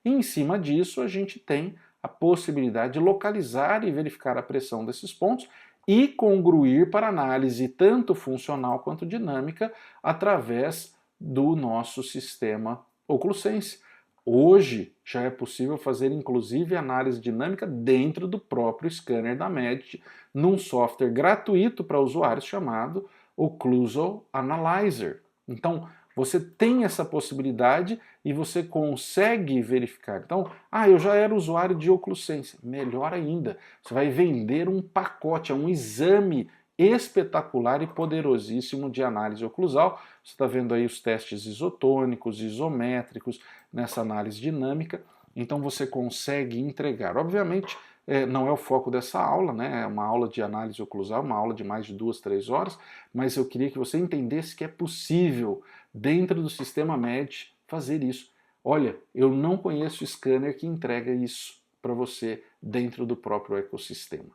E em cima disso, a gente tem a possibilidade de localizar e verificar a pressão desses pontos e congruir para análise tanto funcional quanto dinâmica através do nosso sistema OcluSense. Hoje já é possível fazer inclusive análise dinâmica dentro do próprio scanner da Medit, num software gratuito para usuários chamado Occlusal Analyzer. Então, você tem essa possibilidade e você consegue verificar. Então, eu já era usuário de OcluSense. Melhor ainda, você vai vender um pacote, um exame espetacular e poderosíssimo de análise oclusal. Você está vendo aí os testes isotônicos, isométricos, nessa análise dinâmica. Então você consegue entregar. Obviamente, não é o foco dessa aula, né? É uma aula de análise oclusal, uma aula de mais de 2, 3 horas, mas eu queria que você entendesse que é possível, dentro do sistema Medit, fazer isso. Olha, eu não conheço scanner que entrega isso para você dentro do próprio ecossistema.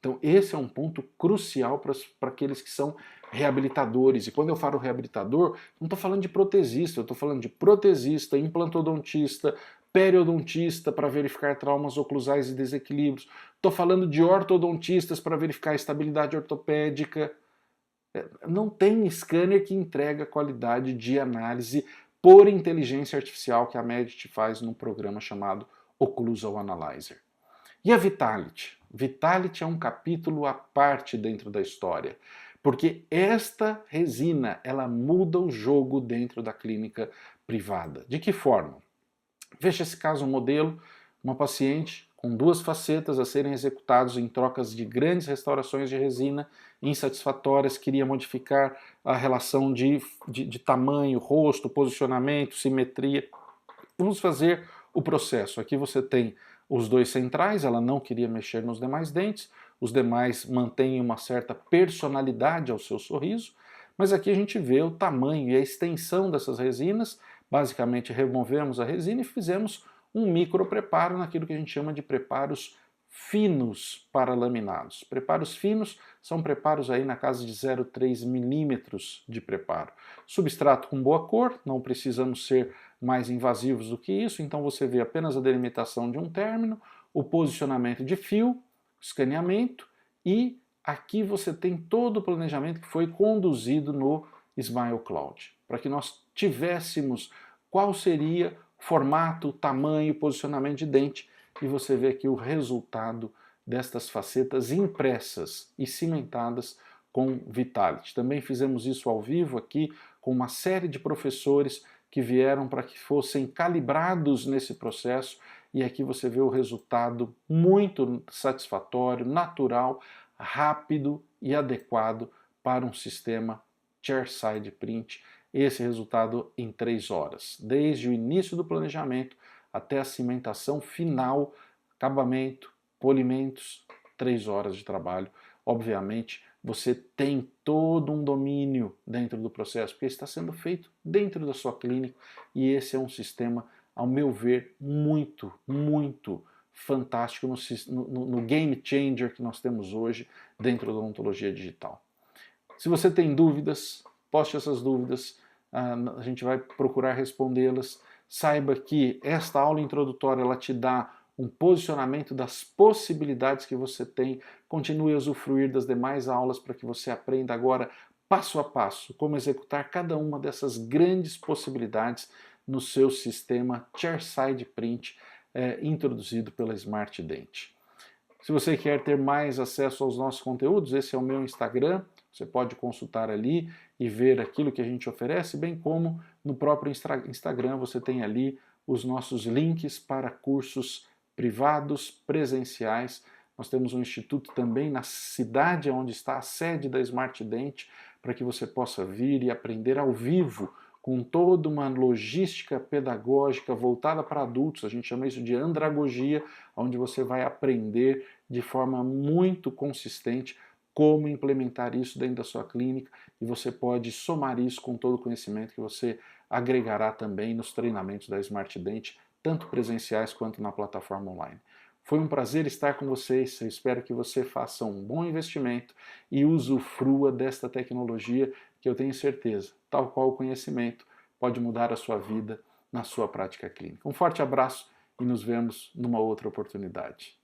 Então esse é um ponto crucial para aqueles que são reabilitadores. E quando eu falo reabilitador, não estou falando de protesista, eu estou falando de protesista, implantodontista, periodontista para verificar traumas oclusais e desequilíbrios. Estou falando de ortodontistas para verificar a estabilidade ortopédica. Não tem scanner que entrega qualidade de análise por inteligência artificial que a Medit faz num programa chamado Occlusal Analyzer. E a Vitality? Vitality é um capítulo à parte dentro da história, porque esta resina, ela muda o jogo dentro da clínica privada. De que forma? Veja esse caso modelo, uma paciente com 2 facetas a serem executados em trocas de grandes restaurações de resina insatisfatórias, queria modificar a relação de tamanho, rosto, posicionamento, simetria. Vamos fazer o processo. Aqui você tem os dois centrais, ela não queria mexer nos demais dentes, os demais mantêm uma certa personalidade ao seu sorriso, mas aqui a gente vê o tamanho e a extensão dessas resinas. Basicamente removemos a resina e fizemos um micro preparo naquilo que a gente chama de preparos finos para laminados. Preparos finos são preparos aí na casa de 0,3 milímetros de preparo. Substrato com boa cor, não precisamos ser mais invasivos do que isso, então você vê apenas a delimitação de um término, o posicionamento de fio, escaneamento, e aqui você tem todo o planejamento que foi conduzido no Smile Cloud, para que nós tivéssemos qual seria o formato, tamanho, posicionamento de dente, e você vê aqui o resultado destas facetas impressas e cimentadas com Vitality. Também fizemos isso ao vivo aqui com uma série de professores que vieram para que fossem calibrados nesse processo, e aqui você vê o resultado muito satisfatório, natural, rápido e adequado para um sistema chairside print. Esse resultado em 3 horas, desde o início do planejamento até a cimentação final, acabamento, polimentos, 3 horas de trabalho. Obviamente, você tem todo um domínio dentro do processo, porque está sendo feito dentro da sua clínica, e esse é um sistema, ao meu ver, muito, muito fantástico no game changer que nós temos hoje dentro da odontologia digital. Se você tem dúvidas, poste essas dúvidas, a gente vai procurar respondê-las. Saiba que esta aula introdutória ela te dá um posicionamento das possibilidades que você tem. Continue a usufruir das demais aulas para que você aprenda agora, passo a passo, como executar cada uma dessas grandes possibilidades no seu sistema chairside print introduzido pela Smart Dent. Se você quer ter mais acesso aos nossos conteúdos, esse é o meu Instagram. Você pode consultar ali e ver aquilo que a gente oferece, bem como no próprio Instagram você tem ali os nossos links para cursos privados, presenciais. Nós temos um instituto também na cidade onde está a sede da Smart Dent, para que você possa vir e aprender ao vivo, com toda uma logística pedagógica voltada para adultos. A gente chama isso de andragogia, onde você vai aprender de forma muito consistente como implementar isso dentro da sua clínica, e você pode somar isso com todo o conhecimento que você agregará também nos treinamentos da Smart Dent, tanto presenciais quanto na plataforma online. Foi um prazer estar com vocês, eu espero que você faça um bom investimento e usufrua desta tecnologia que eu tenho certeza, tal qual o conhecimento, pode mudar a sua vida na sua prática clínica. Um forte abraço e nos vemos numa outra oportunidade.